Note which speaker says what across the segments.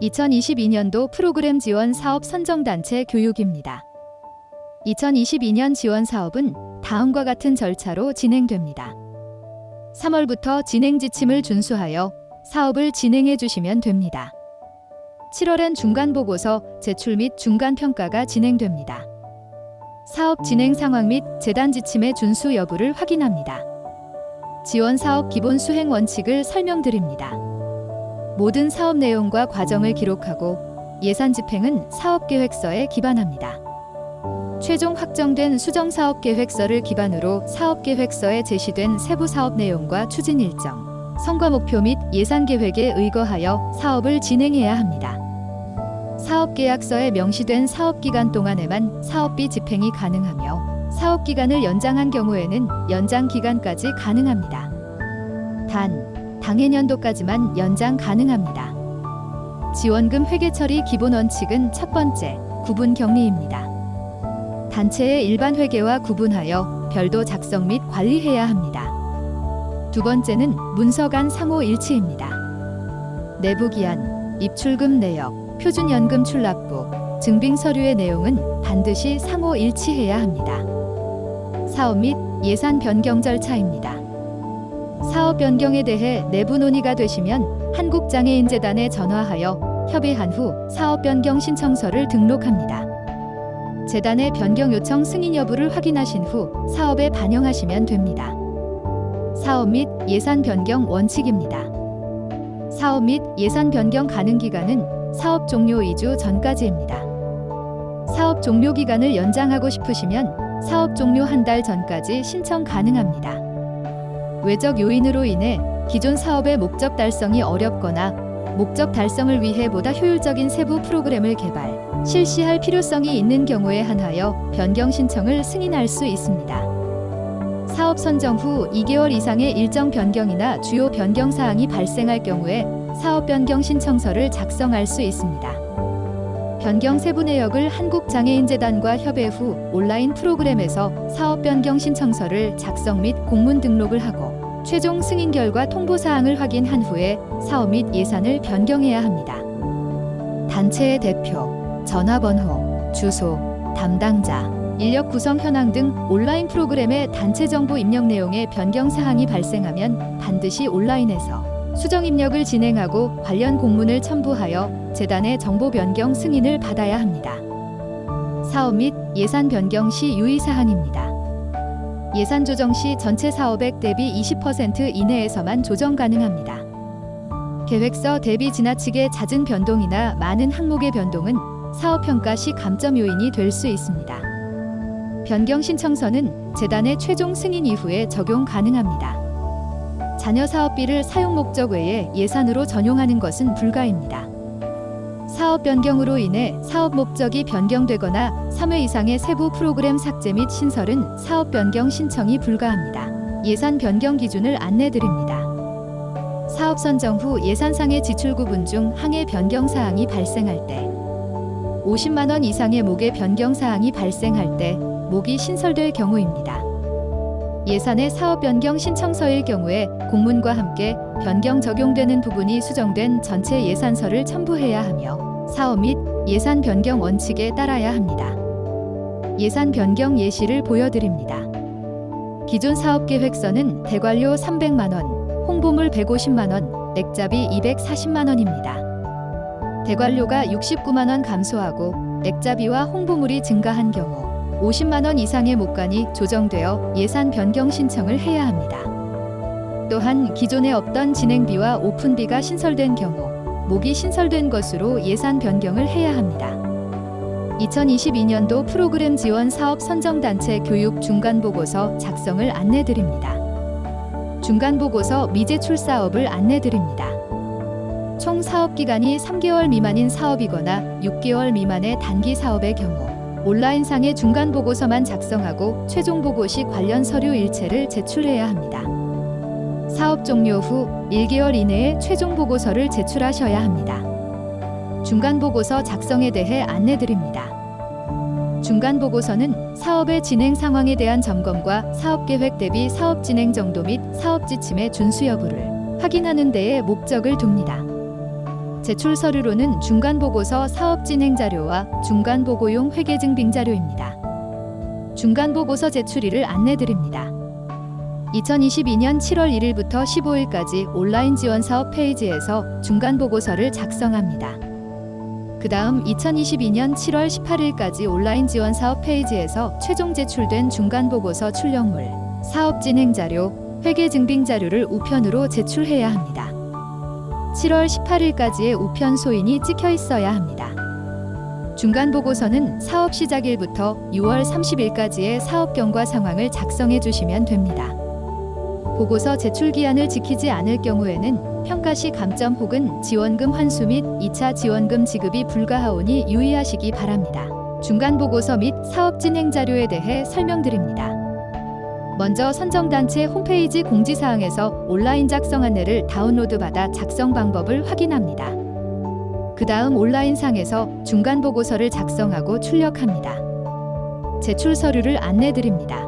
Speaker 1: 2022년도 프로그램 지원 사업 선정단체 교육입니다. 2022년 지원 사업은 다음과 같은 절차로 진행됩니다. 3월부터 진행 지침을 준수하여 사업을 진행해 주시면 됩니다. 7월엔 중간보고서 제출 및 중간평가가 진행됩니다. 사업 진행 상황 및 재단 지침의 준수 여부를 확인합니다. 지원 사업 기본 수행 원칙을 설명드립니다. 모든 사업 내용과 과정을 기록하고 예산 집행은 사업계획서에 기반합니다. 최종 확정된 수정사업계획서를 기반으로 사업계획서에 제시된 세부 사업 내용과 추진 일정, 성과 목표 및 예산계획에 의거하여 사업을 진행해야 합니다. 사업계약서에 명시된 사업기간 동안에만 사업비 집행이 가능하며 사업기간을 연장한 경우에는 연장기간까지 가능합니다. 단, 당해년도까지만 연장 가능합니다. 지원금 회계 처리 기본 원칙은 첫 번째, 구분 격리입니다. 단체의 일반 회계와 구분하여 별도 작성 및 관리해야 합니다. 두 번째는 문서 간 상호 일치입니다. 내부 기한, 입출금 내역, 표준연금 출납부, 증빙 서류의 내용은 반드시 상호 일치해야 합니다. 사업 및 예산 변경 절차입니다. 사업 변경에 대해 내부 논의가 되시면 한국장애인재단에 전화하여 협의한 후 사업 변경 신청서를 등록합니다. 재단의 변경 요청 승인 여부를 확인하신 후 사업에 반영하시면 됩니다. 사업 및 예산 변경 원칙입니다. 사업 및 예산 변경 가능 기간은 사업 종료 2주 전까지입니다. 사업 종료 기간을 연장하고 싶으시면 사업 종료 한 달 전까지 신청 가능합니다. 외적 요인으로 인해 기존 사업의 목적 달성이 어렵거나 목적 달성을 위해 보다 효율적인 세부 프로그램을 개발, 실시할 필요성이 있는 경우에 한하여 변경 신청을 승인할 수 있습니다. 사업 선정 후 2개월 이상의 일정 변경이나 주요 변경 사항이 발생할 경우에 사업 변경 신청서를 작성할 수 있습니다. 변경 세부 내역을 한국장애인재단과 협의 후 온라인 프로그램에서 사업 변경 신청서를 작성 및 공문 등록을 하고 최종 승인 결과 통보 사항을 확인한 후에 사업 및 예산을 변경해야 합니다. 단체의 대표, 전화번호, 주소, 담당자, 인력 구성 현황 등 온라인 프로그램의 단체 정보 입력 내용의 변경 사항이 발생하면 반드시 온라인에서 수정 입력을 진행하고 관련 공문을 첨부하여 재단의 정보 변경 승인을 받아야 합니다. 사업 및 예산 변경 시 유의사항입니다. 예산 조정 시 전체 사업액 대비 20% 이내에서만 조정 가능합니다. 계획서 대비 지나치게 잦은 변동이나 많은 항목의 변동은 사업평가 시 감점 요인이 될 수 있습니다. 변경 신청서는 재단의 최종 승인 이후에 적용 가능합니다. 자녀 사업비를 사용 목적 외에 예산으로 전용하는 것은 불가입니다. 사업 변경으로 인해 사업 목적이 변경되거나 3회 이상의 세부 프로그램 삭제 및 신설은 사업 변경 신청이 불가합니다. 예산 변경 기준을 안내드립니다. 사업 선정 후 예산상의 지출 구분 중 항해 변경 사항이 발생할 때, 50만 원 이상의 목의 변경 사항이 발생할 때 목이 신설될 경우입니다. 예산의 사업 변경 신청서일 경우에 공문과 함께 변경 적용되는 부분이 수정된 전체 예산서를 첨부해야 하며 사업 및 예산 변경 원칙에 따라야 합니다. 예산 변경 예시를 보여드립니다. 기존 사업계획서는 대관료 300만 원, 홍보물 150만 원, 액자비 240만 원입니다. 대관료가 69만 원 감소하고 액자비와 홍보물이 증가한 경우 50만 원 이상의 목간이 조정되어 예산 변경 신청을 해야 합니다. 또한 기존에 없던 진행비와 오픈비가 신설된 경우 목이 신설된 것으로 예산 변경을 해야 합니다. 2022년도 프로그램 지원 사업 선정단체 교육 중간보고서 작성을 안내드립니다. 중간보고서 미제출 사업을 안내드립니다. 총 사업기간이 3개월 미만인 사업이거나 6개월 미만의 단기 사업의 경우 온라인상의 중간보고서만 작성하고 최종 보고 시 관련 서류 일체를 제출해야 합니다. 사업 종료 후 1개월 이내에 최종 보고서를 제출하셔야 합니다. 중간보고서 작성에 대해 안내드립니다. 중간보고서는 사업의 진행 상황에 대한 점검과 사업계획 대비 사업 진행 정도 및 사업 지침의 준수 여부를 확인하는 데에 목적을 둡니다. 제출 서류로는 중간보고서 사업 진행 자료와 중간보고용 회계증빙 자료입니다. 중간보고서 제출일을 안내드립니다. 2022년 7월 1일부터 15일까지 온라인 지원사업 페이지에서 중간보고서를 작성합니다. 그 다음 2022년 7월 18일까지 온라인 지원사업 페이지에서 최종 제출된 중간보고서 출력물, 사업 진행 자료, 회계증빙 자료를 우편으로 제출해야 합니다. 7월 18일까지의 우편 소인이 찍혀 있어야 합니다. 중간보고서는 사업 시작일부터 6월 30일까지의 사업 경과 상황을 작성해 주시면 됩니다. 보고서 제출 기한을 지키지 않을 경우에는 평가 시 감점 혹은 지원금 환수 및 2차 지원금 지급이 불가하오니 유의하시기 바랍니다. 중간보고서 및 사업 진행 자료에 대해 설명드립니다. 먼저 선정단체 홈페이지 공지사항에서 온라인 작성 안내를 다운로드받아 작성 방법을 확인합니다. 그 다음 온라인상에서 중간보고서를 작성하고 출력합니다. 제출 서류를 안내드립니다.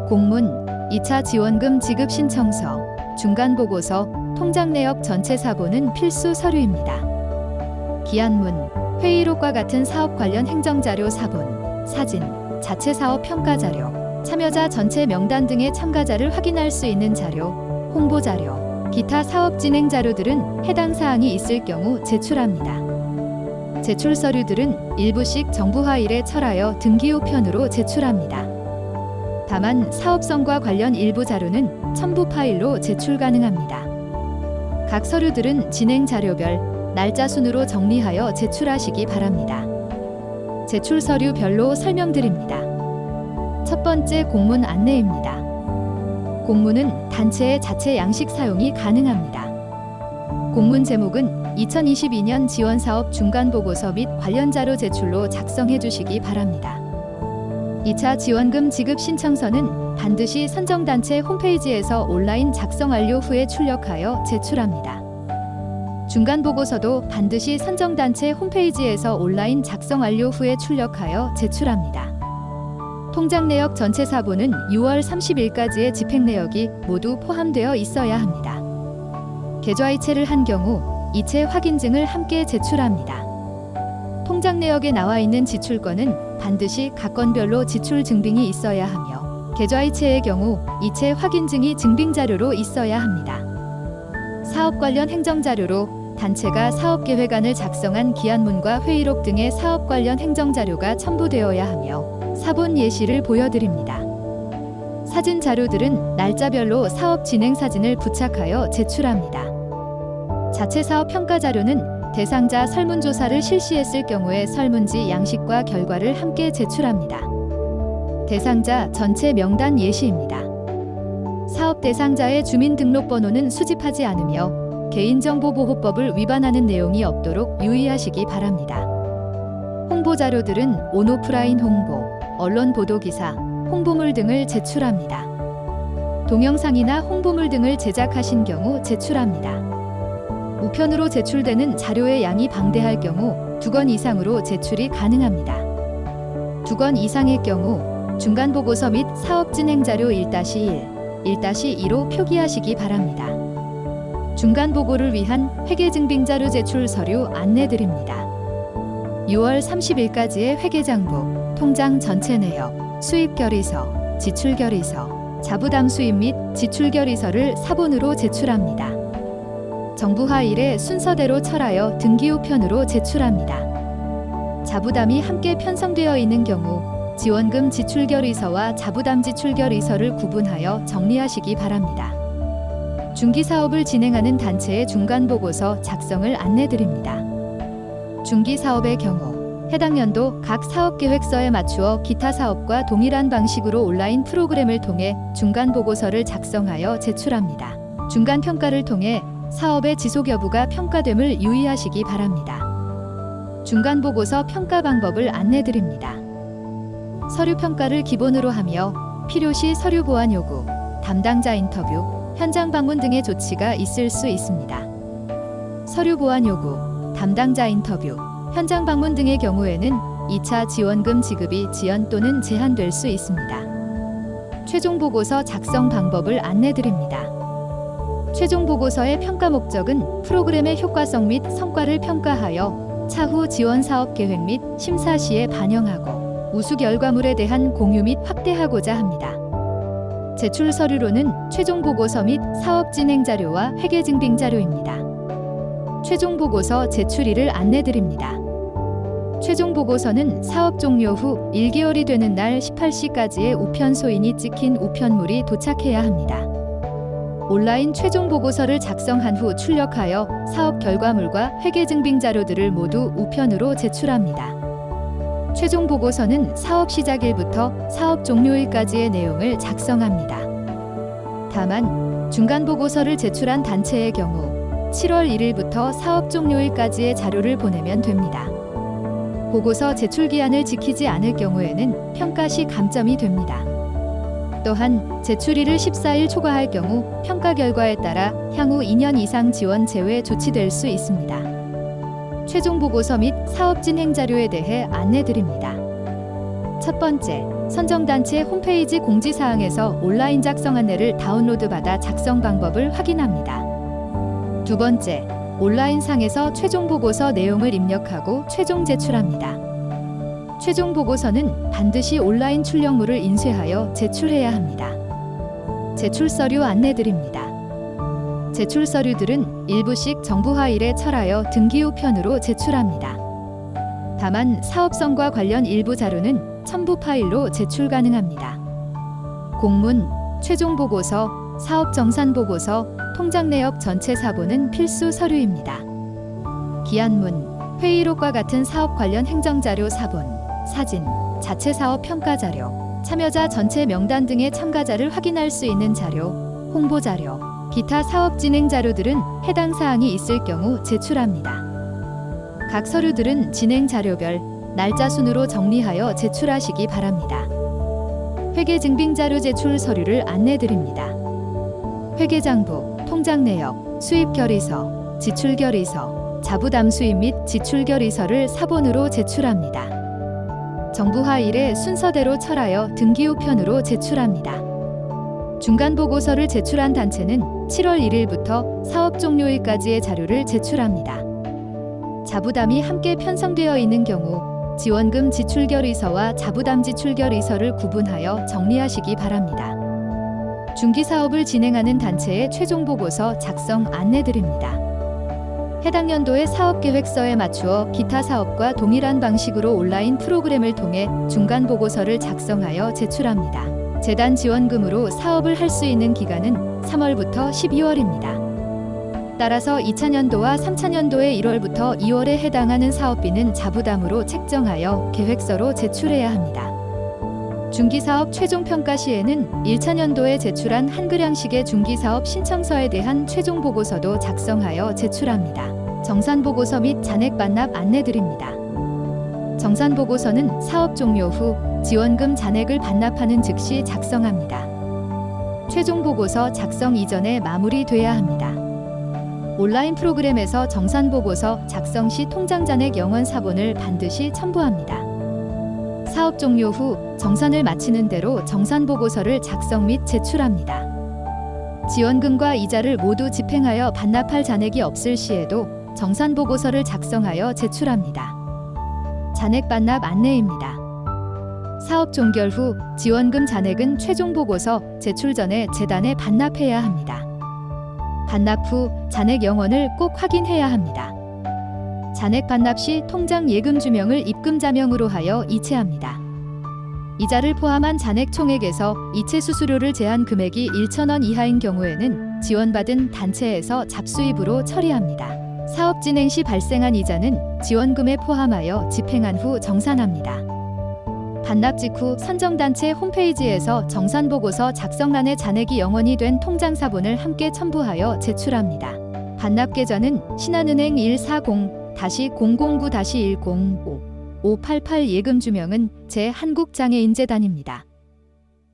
Speaker 1: 공문, 2차 지원금 지급 신청서, 중간보고서, 통장 내역 전체 사본은 필수 서류입니다. 기한문, 회의록과 같은 사업 관련 행정자료 사본, 사진, 자체 사업 평가 자료, 참여자 전체 명단 등의 참가자를 확인할 수 있는 자료, 홍보 자료, 기타 사업 진행 자료들은 해당 사항이 있을 경우 제출합니다. 제출 서류들은 일부씩 정부 파일에 철하여 등기 우편으로 제출합니다. 다만 사업성과 관련 일부 자료는 첨부 파일로 제출 가능합니다. 각 서류들은 진행 자료별, 날짜 순으로 정리하여 제출하시기 바랍니다. 제출 서류별로 설명드립니다. 첫 번째 공문 안내입니다. 공문은 단체의 자체 양식 사용이 가능합니다. 공문 제목은 2022년 지원사업 중간보고서 및 관련 자료 제출로 작성해 주시기 바랍니다. 2차 지원금 지급 신청서는 반드시 선정단체 홈페이지에서 온라인 작성 완료 후에 출력하여 제출합니다. 중간보고서도 반드시 선정단체 홈페이지에서 온라인 작성 완료 후에 출력하여 제출합니다. 통장 내역 전체 사본은 6월 30일까지의 집행 내역이 모두 포함되어 있어야 합니다. 계좌이체를 한 경우 이체 확인증을 함께 제출합니다. 통장 내역에 나와 있는 지출건은 반드시 각 건별로 지출 증빙이 있어야 하며 계좌이체의 경우 이체 확인증이 증빙 자료로 있어야 합니다. 사업 관련 행정 자료로 단체가 사업 계획안을 작성한 기한문과 회의록 등의 사업 관련 행정 자료가 첨부되어야 하며 사본 예시를 보여드립니다. 사진 자료들은 날짜별로 사업 진행 사진을 부착하여 제출합니다. 자체 사업 평가 자료는 대상자 설문조사를 실시했을 경우에 설문지 양식과 결과를 함께 제출합니다. 대상자 전체 명단 예시입니다. 사업 대상자의 주민등록번호는 수집하지 않으며 개인정보보호법을 위반하는 내용이 없도록 유의하시기 바랍니다. 홍보 자료들은 온오프라인 홍보, 언론 보도기사, 홍보물 등을 제출합니다. 동영상이나 홍보물 등을 제작하신 경우 제출합니다. 우편으로 제출되는 자료의 양이 방대할 경우 2건 이상으로 제출이 가능합니다. 2건 이상의 경우 중간보고서 및 사업 진행 자료 1-1, 1-2로 표기하시기 바랍니다. 중간보고를 위한 회계증빙 자료 제출 서류 안내드립니다. 6월 30일까지의 회계장부, 통장 전체 내역, 수입결의서, 지출결의서, 자부담 수입 및 지출결의서를 사본으로 제출합니다. 정부 파일에 순서대로 철하여 등기 우편으로 제출합니다. 자부담이 함께 편성되어 있는 경우 지원금 지출결의서와 자부담 지출결의서를 구분하여 정리하시기 바랍니다. 중기사업을 진행하는 단체의 중간보고서 작성을 안내드립니다. 중기사업의 경우 해당 연도 각 사업계획서에 맞추어 기타 사업과 동일한 방식으로 온라인 프로그램을 통해 중간보고서를 작성하여 제출합니다. 중간평가를 통해 사업의 지속 여부가 평가됨을 유의하시기 바랍니다. 중간보고서 평가 방법을 안내드립니다. 서류 평가를 기본으로 하며 필요시 서류 보완 요구, 담당자 인터뷰, 현장 방문 등의 조치가 있을 수 있습니다. 서류 보완 요구, 담당자 인터뷰, 현장 방문 등의 경우에는 2차 지원금 지급이 지연 또는 제한될 수 있습니다. 최종 보고서 작성 방법을 안내드립니다. 최종 보고서의 평가 목적은 프로그램의 효과성 및 성과를 평가하여 차후 지원 사업 계획 및 심사 시에 반영하고 우수 결과물에 대한 공유 및 확대하고자 합니다. 제출 서류로는 최종 보고서 및 사업 진행 자료와 회계 증빙 자료입니다. 최종 보고서 제출일을 안내드립니다. 최종 보고서는 사업 종료 후 1개월이 되는 날 18시까지의 우편 소인이 찍힌 우편물이 도착해야 합니다. 온라인 최종 보고서를 작성한 후 출력하여 사업 결과물과 회계 증빙 자료들을 모두 우편으로 제출합니다. 최종 보고서는 사업 시작일부터 사업 종료일까지의 내용을 작성합니다. 다만 중간 보고서를 제출한 단체의 경우 7월 1일부터 사업 종료일까지의 자료를 보내면 됩니다. 보고서 제출 기한을 지키지 않을 경우에는 평가 시 감점이 됩니다. 또한 제출일을 14일 초과할 경우 평가 결과에 따라 향후 2년 이상 지원 제외 조치될 수 있습니다. 최종 보고서 및 사업 진행 자료에 대해 안내드립니다. 첫 번째, 선정단체 홈페이지 공지사항에서 온라인 작성 안내를 다운로드받아 작성 방법을 확인합니다. 두 번째, 온라인 상에서 최종 보고서 내용을 입력하고 최종 제출합니다. 최종 보고서는 반드시 온라인 출력물을 인쇄하여 제출해야 합니다. 제출 서류 안내드립니다. 제출 서류들은 일부씩 정부 파일에 철하여 등기 우편으로 제출합니다. 다만 사업성과 관련 일부 자료는 첨부 파일로 제출 가능합니다. 공문, 최종 보고서, 사업 정산 보고서, 통장 내역 전체 사본은 필수 서류입니다. 기한문, 회의록과 같은 사업 관련 행정자료 사본, 사진, 자체 사업 평가 자료, 참여자 전체 명단 등의 참가자를 확인할 수 있는 자료, 홍보 자료, 기타 사업 진행 자료들은 해당 사항이 있을 경우 제출합니다. 각 서류들은 진행 자료별, 날짜 순으로 정리하여 제출하시기 바랍니다. 회계 증빙 자료 제출 서류를 안내드립니다. 회계장부, 통장 내역, 수입 결의서, 지출 결의서, 자부담 수입 및 지출 결의서를 사본으로 제출합니다. 정부 파일에 순서대로 철하여 등기 우편으로 제출합니다. 중간 보고서를 제출한 단체는 7월 1일부터 사업 종료일까지의 자료를 제출합니다. 자부담이 함께 편성되어 있는 경우 지원금 지출 결의서와 자부담 지출 결의서를 구분하여 정리하시기 바랍니다. 중기 사업을 진행하는 단체의 최종 보고서 작성 안내드립니다. 해당 연도의 사업 계획서에 맞추어 기타 사업과 동일한 방식으로 온라인 프로그램을 통해 중간 보고서를 작성하여 제출합니다. 재단 지원금으로 사업을 할 수 있는 기간은 3월부터 12월입니다. 따라서 2차년도와 3차년도의 1월부터 2월에 해당하는 사업비는 자부담으로 책정하여 계획서로 제출해야 합니다. 중기사업 최종평가 시에는 1차년도에 제출한 한글양식의 중기사업 신청서에 대한 최종 보고서도 작성하여 제출합니다. 정산보고서 및 잔액 반납 안내드립니다. 정산보고서는 사업 종료 후 지원금 잔액을 반납하는 즉시 작성합니다. 최종 보고서 작성 이전에 마무리돼야 합니다. 온라인 프로그램에서 정산보고서 작성 시 통장 잔액 영원 사본을 반드시 첨부합니다. 사업 종료 후 정산을 마치는 대로 정산보고서를 작성 및 제출합니다. 지원금과 이자를 모두 집행하여 반납할 잔액이 없을 시에도 정산보고서를 작성하여 제출합니다. 잔액 반납 안내입니다. 사업 종결 후 지원금 잔액은 최종 보고서 제출 전에 재단에 반납해야 합니다. 반납 후 잔액 영원을 꼭 확인해야 합니다. 잔액 반납 시 통장 예금 주명을 입금 자명으로 하여 이체합니다. 이자를 포함한 잔액 총액에서 이체 수수료를 제한 금액이 1,000원 이하인 경우에는 지원받은 단체에서 잡수입으로 처리합니다. 사업 진행 시 발생한 이자는 지원금에 포함하여 집행한 후 정산합니다. 반납 직후 선정단체 홈페이지에서 정산보고서 작성란에 잔액이 영원이 된 통장사본을 함께 첨부하여 제출합니다. 반납 계좌는 신한은행 140-009-105-588 예금 주명은 제 한국장애인재단입니다.